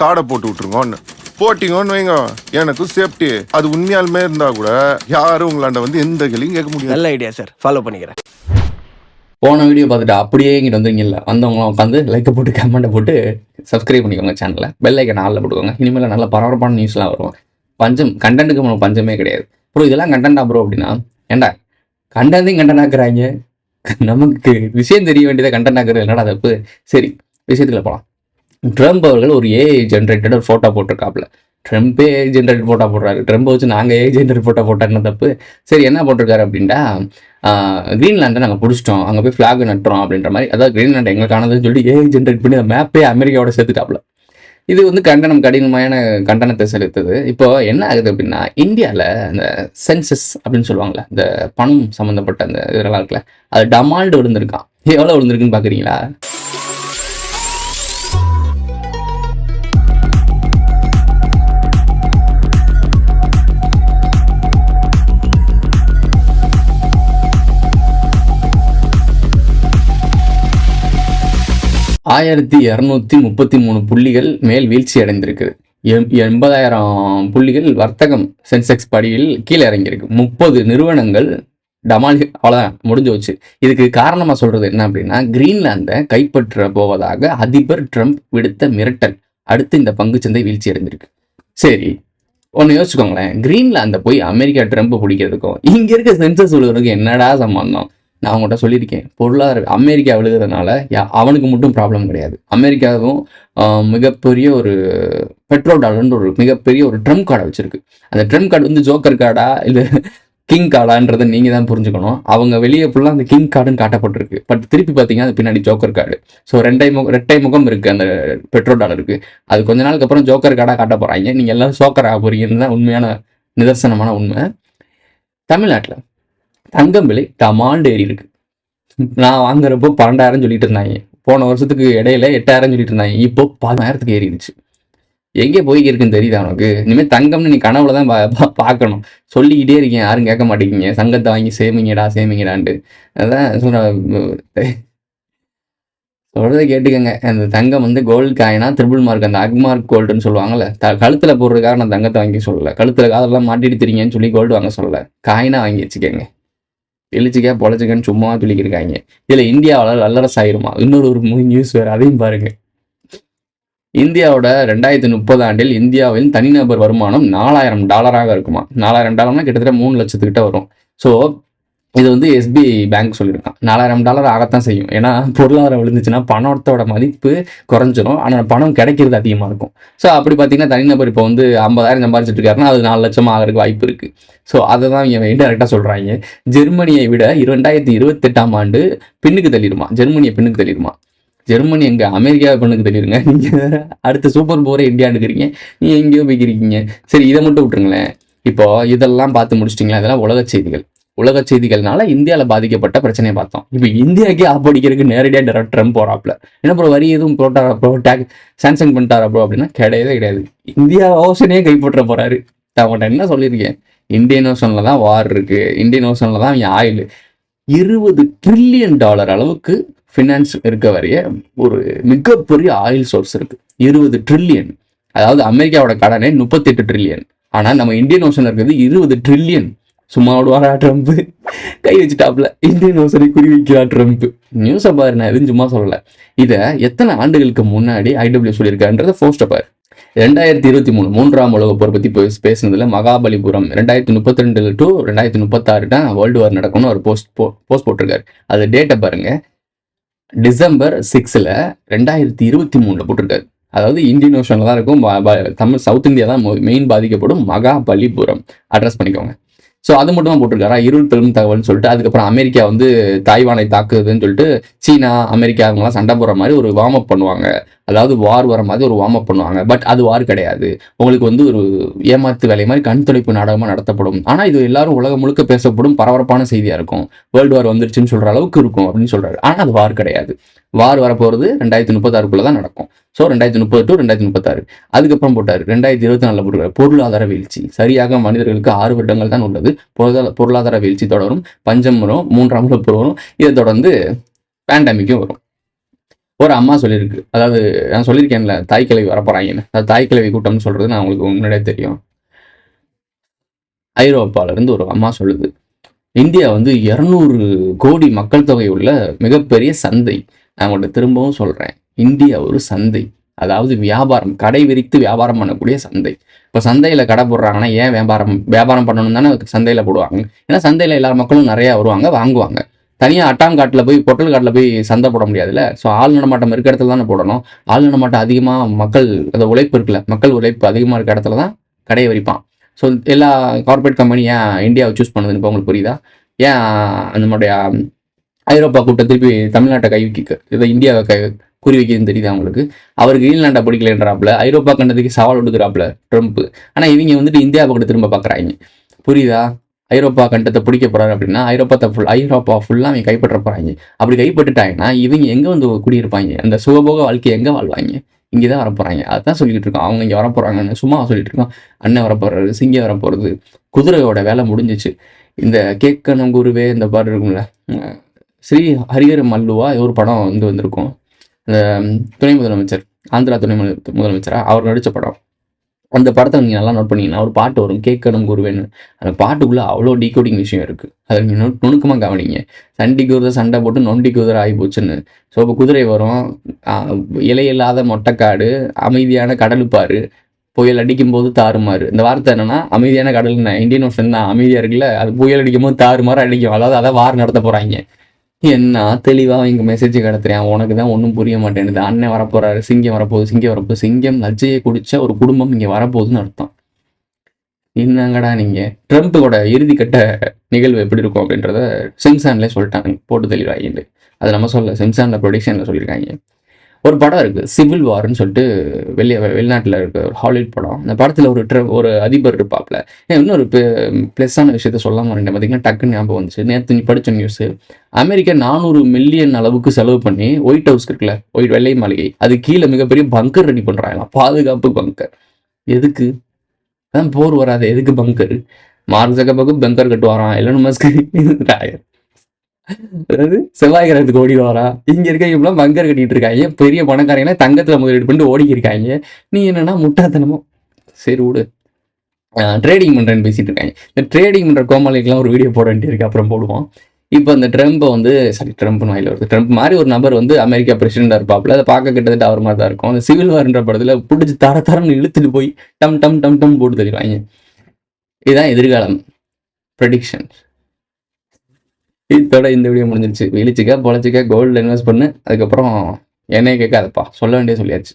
காடை போட்டு விட்டுருங்கன்னு போட்டிங்கன்னு வைங்க, எனக்கும் சேஃப்டி. அது உண்மையாலுமே இருந்தா கூட யாரும் உங்களாண்ட வந்து எந்த கேள்வியும் கேட்க முடியாது. நல்ல ஐடியா சார், ஃபாலோ பண்ணிக்கிறேன். போன வீடியோ பார்த்துட்டு அப்படியே இங்கிட்ட வந்தீங்கல்ல, வந்தவங்களாம் உட்காந்து லைக்கை போட்டு கமெண்ட்டை போட்டு சப்ஸ்கிரைப் பண்ணிக்கோங்க சேனலில். பெல் ஐக்கன் ஆளில் போட்டுக்கோங்க. இனிமேல் நல்ல பரபரப்பான நியூஸ்லாம் வரும். கண்டென்ட்டுக்கு நம்மளுக்கு பஞ்சமே கிடையாது. அப்புறம் இதெல்லாம் கண்டென்ட்டா ப்ரோ அப்படின்னா, ஏண்டா கண்டென்ட்டையும் கண்டென்ட் ஆக்குறாங்க, நமக்கு விஷயம் தெரிய வேண்டியதை கண்டென்ட் ஆக்குறது என்னடா தப்பு. சரி, விஷயத்துக்குள்ள போகலாம். ட்ரம்ப் அவர்கள் ஒரு ஏஐ ஜென்ரேட்டட் ஒரு ஃபோட்டோ போட்டிருக்காப்புல. ட்ரம்ப்பே ஏஐ ஜென்ரேட் ஃபோட்டோ போடுறாரு. ட்ரம்ப்பை வச்சு நாங்கள் ஏஐ ஜென்ரேட் போட்டா என்ன தப்பு. சரி, என்ன போட்டிருக்காரு அப்படின்ட்டா, கிரீன்லாண்டை நாங்கள் பிடிச்சிட்டோம், அங்கே போய் ஃப்ளாக் நட்டுறோம் அப்படின்ற மாதிரி. அதாவது கிரீன்லாண்ட் எங்களுக்கானதுன்னு சொல்லி ஏஐ ஜென்ரேட் பண்ணி அந்த மேப்பே அமெரிக்காவோட சேர்த்துட்டாப்புல. இது வந்து கடினமான கண்டனத்தை செலுத்துது. இப்போ என்ன ஆகுது அப்படின்னா, இந்தியாவில் அந்த சென்சஸ் அப்படின்னு சொல்லுவாங்கள்ல, இந்த பணம் சம்மந்தப்பட்ட அந்த இதெல்லாம் இருக்குல்ல, அது டமால்டு விழுந்திருக்கான். எவ்வளோ விழுந்திருக்குன்னு பார்க்குறீங்களா? 1233 புள்ளிகள் மேல் வீழ்ச்சி அடைந்திருக்குது. 80,000 புள்ளிகள் வர்த்தகம் சென்செக்ஸ் படியில் கீழே இறங்கியிருக்கு. 30 நிறுவனங்கள் டமால், அவ்வளோதான் முடிஞ்சு வச்சு. இதுக்கு காரணமாக சொல்றது என்ன அப்படின்னா, கிரீன்லாந்தை கைப்பற்ற போவதாக அதிபர் ட்ரம்ப் விடுத்த மிரட்டல் அடுத்து இந்த பங்குச்சந்தை வீழ்ச்சி அடைஞ்சிருக்கு. சரி, ஒன்று யோசிச்சுக்கோங்களேன், கிரீன்லாந்தை போய் அமெரிக்கா ட்ரம்ப் பிடிக்கிறதுக்கும் இங்கே இருக்க சென்சஸ் விழுகிறதுக்கும் என்னடா சம்பந்தம்? நான் அவங்கள்ட்ட சொல்லியிருக்கேன், பொருளாதார அமெரிக்கா விழுகிறதுனால அவனுக்கு மட்டும் ப்ராப்ளம் கிடையாது. அமெரிக்காவும் மிகப்பெரிய ஒரு பெட்ரோல் டாலர்ன்ற ஒரு மிகப்பெரிய ஒரு ட்ரம்ப் கார்டை வச்சிருக்கு. அந்த ட்ரம்ப் கார்டு வந்து ஜோக்கர் கார்டா இல்லை கிங் கார்டான்றதை நீங்கள் தான் புரிஞ்சுக்கணும். அவங்க வெளியே ஃபுல்லாக அந்த கிங் கார்டுன்னு காட்டப்பட்டிருக்கு. பட் திருப்பி பார்த்தீங்கன்னா அது பின்னாடி ஜோக்கர் கார்டு. ஸோ ரெட்டை முகம் இருக்குது அந்த பெட்ரோல் டாலருக்கு. அது கொஞ்ச நாளுக்கு அப்புறம் ஜோக்கர் கார்டாக காட்ட போகிறாங்க. நீங்கள் எல்லாம் சோக்கர் ஆக போறீங்கன்னு தான் உண்மையான நிதர்சனமான உண்மை. தமிழ்நாட்டில் தங்கம் விலை டமால்டு ஏறி இருக்கு. நான் வாங்குறப்போ 12,000 சொல்லிட்டு இருந்தாங்க. போன வருஷத்துக்கு இடையில 8,000 சொல்லிட்டு இருந்தாங்க. இப்போ 10,000 ஏறிடுச்சு. எங்கே போய் இருக்குன்னு தெரியுதா உனக்கு? இனிமேல் தங்கம்னு நீ கனவுல தான் பார்க்கணும். சொல்லிக்கிட்டே இருக்கீங்க, யாரும் கேட்க மாட்டேங்கிங்க. சங்கத்தை வாங்கி சேமிங்கடான்ட்டு. அதான் சொல்றதை கேட்டுக்கங்க. அந்த தங்கம் வந்து கோல்டு காயினா ட்ரிபிள் மார்க், அந்த அக்மார்க் கோல்டுன்னு சொல்லுவாங்கல்ல, கழுத்துல போடுறதுக்காக நான் தங்கத்தை வாங்கி சொல்லலை. கழுத்துல காதெல்லாம் மாட்டிட்டு தெரியுங்கன்னு சொல்லி கோல்டு வாங்க சொல்லலை. காயினா வாங்கி வச்சுக்கோங்க. எழுச்சிக்கா பொழைச்சிக்கன்னு சும்மா சொல்லிக்கிருக்காங்க. இதில் இந்தியாவில் வல்லரசு ஆயிருமா? இன்னொரு நியூஸ் வேறு, அதையும் பாருங்க. இந்தியாவோட 2030 ஆண்டில் இந்தியாவின் தனிநபர் வருமானம் $4,000 இருக்குமா? $4,000 கிட்டத்தட்ட 3 லட்சத்துக்கிட்ட வரும். ஸோ இது வந்து எஸ்பிஐ பேங்க் சொல்லியிருக்கான். $4,000 ஆகத்தான் செய்யும். ஏன்னா பொருளாதாரம் விழுந்துச்சுன்னா பணத்தோட மதிப்பு குறைஞ்சிடும், ஆனால் பணம் கிடைக்கிறது அதிகமாக இருக்கும். ஸோ அப்படி பார்த்தீங்கன்னா தனிநபர் இப்போ வந்து 50,000 சம்பாதிச்சிட்டு இருக்காருன்னா அது 4 லட்சம் ஆகிறதுக்கு வாய்ப்பு இருக்குது. ஸோ அதை தான் இவங்க இன்டெரக்டாக சொல்கிறாங்க. ஜெர்மனியை விட 2028ஆம் ஆண்டு பின்னுக்கு தள்ளிடுமா? ஜெர்மனியை பின்னுக்கு தள்ளிடுமா? ஜெர்மனி எங்கே? அமெரிக்காவை பின்னுக்கு தள்ளிடுங்க. நீங்கள் அடுத்த சூப்பர் போரை இந்தியாண்டுக்கிறீங்க, நீங்கள் எங்கேயோ போய்க்கிறீங்க. சரி, இதை மட்டும் விட்டுருங்களேன். இப்போ இதெல்லாம் பார்த்து முடிச்சிட்டிங்களா? இதெல்லாம் உலக செய்திகள். உலக செய்திகள்னால இந்தியாவில் பாதிக்கப்பட்ட பிரச்சனையை பார்த்தோம். இப்போ இந்தியாவுக்கே ஆப்படிக்கிறதுக்கு நேரடியாக ட்ரம்ப் போறாப்புல. என்ன ப்ரோ, வரி எதுவும் போட்டாரா ப்ரோ, சாங்ஷன் பண்ணிட்டாரா ப்ரோ அப்படின்னா கிடையாது. இந்தியா ஓஷனே கைப்பற்ற போறாரு. அவங்கள்ட்ட என்ன சொல்லியிருக்கேன், இந்தியன் ஓஷனில் தான் வார் இருக்கு, இந்தியன் ஓஷனில் தான் ஆயில். $20 ட்ரில்லியன் அளவுக்கு ஃபினான்ஸ் இருக்க வரைய ஒரு மிகப்பெரிய ஆயில் சோர்ஸ் இருக்கு. 20 ட்ரில்லியன். அதாவது அமெரிக்காவோட கடனே 38 ட்ரில்லியன். ஆனால் நம்ம இந்தியன் ஓஷன் இருக்கிறது 20 ட்ரில்லியன். சும்மா விடுவாரா ட்ரம்ப்? கை வச்சுட்டாப்ல இந்தியன் ஓசனை குறி வைக்கிறா ட்ரம்ப். நியூஸை பாரு, நான் எதுவும் சும்மா சொல்லலை. இதை எத்தனை ஆண்டுகளுக்கு முன்னாடி ஐடபிள்யூ சொல்லியிருக்கான்றத போஸ்ட்டை பாரு. 2023 3ஆம் உலக போர் பற்றி பேசுனதுல மகாபலிபுரம் 2032 to 2036 தான் வேர்ல்டு வார் நடக்கும்னு ஒரு போஸ்ட் போட்டிருக்காரு. அது டேட்டை பாருங்க, டிசம்பர் 6 2023 போட்டிருக்காரு. அதாவது இந்தியன் ஓஷனில் தான் இருக்கும். தமிழ் சவுத் இந்தியா தான் மெயின் பாதிக்கப்படும். மகாபலிபுரம் அட்ரஸ் பண்ணிக்கோங்க. ஸோ அது மட்டும் தான் போட்டிருக்காரா? இருள் பெரும் தகவல்னு சொல்லிட்டு. அதுக்கப்புறம் அமெரிக்கா வந்து தாய்வானை தாக்குதுன்னு சொல்லிட்டு சீனா அமெரிக்கா அவங்களாம் சண்டை போடுற மாதிரி ஒரு வார்ம் அப் பண்ணுவாங்க. அதாவது வார் வர மாதிரி ஒரு வார்ம் அப் பண்ணுவாங்க. பட் அது வார் கிடையாது. உங்களுக்கு வந்து ஒரு ஏமாத்து வேலை மாதிரி கண் துடைப்பு நாடகமாக நடத்தப்படும். ஆனால் இது எல்லாரும் உலகம் முழுக்க பேசப்படும் பரபரப்பான செய்தியாக இருக்கும். வேர்ல்டு வார் வந்துருச்சுன்னு சொல்கிற அளவுக்கு இருக்கும் அப்படின்னு சொல்கிறாரு. ஆனால் அது வார் கிடையாது. வார் வரப்போகிறது 2036 தான் நடக்கும். So 2030 to 2036. அதுக்கப்புறம் போட்டார் 2024 போட்டுருக்காரு பொருளாதார வீழ்ச்சி. சரியாக மனிதர்களுக்கு 6 வருடங்கள் தான் உள்ளது. பொருளாதார வீழ்ச்சி தொடரும், பஞ்சம் வரும், 3ஆம் உலகப் போர் வரும், இதை தொடர்ந்து பேண்டமிக்கும் வரும். ஒரு அம்மா சொல்லியிருக்கு. அதாவது நான் சொல்லியிருக்கேன்ல, தாய் கிழவி வரப்போறாங்கன்னு. அது தாய் கிழவி கூட்டம்னு சொல்றது நான் உங்களுக்கு முன்னாடியே தெரியும். ஐரோப்பால இருந்து ஒரு அம்மா சொல்லுது, இந்தியா வந்து 200 கோடி மக்கள் தொகை உள்ள மிகப்பெரிய சந்தை. நான் உங்கள்ட்ட திரும்பவும் சொல்றேன், இந்தியா ஒரு சந்தை. அதாவது வியாபாரம், கடை விரித்து வியாபாரம் பண்ணக்கூடிய சந்தை. இப்போ சந்தையில் கடை போடுறாங்கன்னா ஏன் வியாபாரம் வியாபாரம் பண்ணணும் தானே சந்தையில் போடுவாங்க. ஏன்னா சந்தையில் எல்லா மக்களும் நிறையா வருவாங்க, வாங்குவாங்க. தனியாக அட்டாங்காட்டில் போய் பொட்டல் காட்டில் போய் சந்தை போட முடியாதுல்ல. ஸோ ஆள் நடமாட்டம் இருக்க இடத்துல தானே போடணும். ஆள் நடமாட்டம் அதிகமாக மக்கள், அந்த உழைப்பு இருக்குல்ல, மக்கள் உழைப்பு அதிகமாக இருக்க இடத்துல தான் கடையை விரிப்பான். ஸோ எல்லா கார்பரேட் கம்பெனி ஏன் இந்தியாவை சூஸ் பண்ணுதுன்னு இப்போ உங்களுக்கு புரியுதா? ஏன் நம்மளுடைய ஐரோப்பா கூட்டம் திருப்பி தமிழ்நாட்டை இதை இந்தியாவை குறி வைக்கிறதுன்னு தெரியுது அவங்களுக்கு. அவர் கிரீன்லாண்டை பிடிக்கலன்றாப்புல, ஐரோப்பா கண்டத்துக்கு சவால் விடுக்கிறாப்புல ட்ரம்ப். ஆனால் இவங்க வந்துட்டு இந்தியா பக்கத்து திரும்ப பார்க்குறாங்க. புரியுதா? ஐரோப்பா கண்டத்தை பிடிக்க போறாரு அப்படின்னா ஐரோப்பா ஃபுல்லாக அவங்க கைப்பற்ற போறாங்க. அப்படி கைப்பற்றிட்டாங்கன்னா இவங்க எங்கே வந்து குடியிருப்பாங்க? அந்த சுகபோக வாழ்க்கையை எங்கே வாழ்வாங்க? இங்கே தான் வரப்போறாங்க. அதுதான் சொல்லிக்கிட்டு இருக்கோம். அவங்க இங்கே வரப்போறாங்கன்னு சும்மா சொல்லிட்டு இருக்கோம். அண்ணன் வரப்போறாரு, சிங்கம் வரப்போறது, குதிரையோட வேலை முடிஞ்சிச்சு. இந்த கேட்கணும் குருவே இந்த பாட்டு இருக்கும்ல, ஸ்ரீ ஹரிஹர மல்லுவா ஒரு படம் வந்து வந்திருக்கும். அந்த துணை முதலமைச்சர், ஆந்திரா துணை முதலமைச்சரா அவர் நடித்த படம். அந்த படத்தை நீங்கள் நல்லா நோட் பண்ணிங்கன்னா ஒரு பாட்டு வரும், கேட்கணும் குருவேன்னு. அந்த பாட்டுக்குள்ளே அவ்வளோ டீகோடிங் விஷயம் இருக்குது. அதை நீங்கள் நுணுக்கமாக கவனிங்க. சண்டி குதிரை சண்டை போட்டு நொண்டி குதிரை ஆகி போச்சுன்னு. ஸோ இப்போ குதிரை வரும், இலையில்லாத மொட்டைக்காடு, அமைதியான கடலுப்பாரு, புயல் அடிக்கும் போது தாறுமாறு. இந்த வார்த்தை என்னன்னா, அமைதியான கடல் இந்தியன் ஓஷன் தான் அமைதியாக இருக்குல்ல, அது புயல் அடிக்கும் போது தாறுமாறு அடிக்கும். அதாவது அதை வார் நடத்த போகிறாங்க. என்ன தெளிவாக இங்கே மெசேஜ் கிடத்துறேன், உனக்கு தான் ஒன்றும் புரிய மாட்டேங்குது. அண்ணன் வரப்போறாரு, சிங்கம் வரப்போகுது. சிங்கம் லஜ்ஜையை குடிச்ச ஒரு குடும்பம் இங்கே வரப்போகுதுன்னு அர்த்தம். என்னங்கடா நீங்கள் ட்ரம்ப்போட இறுதிக்கட்ட நிகழ்வு எப்படி இருக்கும் அப்படின்றத சிம்சான்லேயே சொல்லிட்டாங்க, போட்டு தெளிவாகிட்டு. அது நம்ம சொல்ல, சிம்சானில் ப்ரொடிக்ஷனில் சொல்லியிருக்காங்க. ஒரு படம் இருக்குது, சிவில் வார்னு சொல்லிட்டு, வெளிநாட்டில் இருக்க ஒரு ஹாலிவுட் படம். அந்த படத்தில் ஒரு அதிபர் இருப்பாப்புல. இன்னொரு ப்ளஸ்ஸான விஷயத்த சொல்லாமல் இருந்தேன் பார்த்தீங்கன்னா, டக்குன்னு ஞாபகம் வந்துச்சு. நேற்று நீ படித்த நியூஸு, அமெரிக்கா 400 மில்லியன் அளவுக்கு செலவு பண்ணி ஒயிட் ஹவுஸ் இருக்குல்ல, வெள்ளை மாளிகை, அது கீழே மிகப்பெரிய பங்கர் ரெடி பண்ணுறாங்களாம், பாதுகாப்பு பங்கர். எதுக்கு? அதான் போர் வராது, எதுக்கு பங்கர்? மார்க் ஜக்கர்பர்க் பங்கர் கட்டுவாராம், எலன் மஸ்க் அதாவது செவ்வாய் கிரகத்துக்கு ஓடி வரா. இங்க இருக்க பங்கர் கட்டிட்டு இருக்காங்க, பெரிய பணக்காரங்க தங்கத்துல முதலீடு பண்ணிட்டு ஓடி இருக்காங்க. நீ என்னன்னா முட்டாத்தனமோ, சரி விடு. ட்ரேடிங் பண்றேன்னு பேசிட்டு இருக்காங்க. இந்த ட்ரேடிங் பண்ற கோமாளிக்கெல்லாம் ஒரு வீடியோ போட வேண்டியிருக்கு, அப்புறம் போடுவோம். இப்போ இந்த ட்ரம்ப் வந்து ட்ரம்ப் வாயில வருது. ட்ரம்ப் மாதிரி ஒரு நபர் வந்து அமெரிக்கா பிரசிடென்டா இருப்பாப்புல. அதை பார்க்க கிட்டத்தட்ட அவர் மாதிரி தான் இருக்கும். அந்த சிவில் வார்ன்ற படத்துல பிடிச்சி தரன்னு இழுத்துட்டு போய் டம் டம் டம் டம் போட்டு தெரிவாங்க. இதுதான் எதிர்காலம் ப்ரெடிக்ஷன். இதோட இந்த வீடியோ முடிஞ்சிருச்சு. வெளிச்சிக்க பொழைச்சிக்க, கோல்டு இன்வெஸ்ட் பண்ணு, அதுக்கப்புறம் என்னைய கேட்காதப்பா, சொல்ல வேண்டிய சொல்லியாச்சு.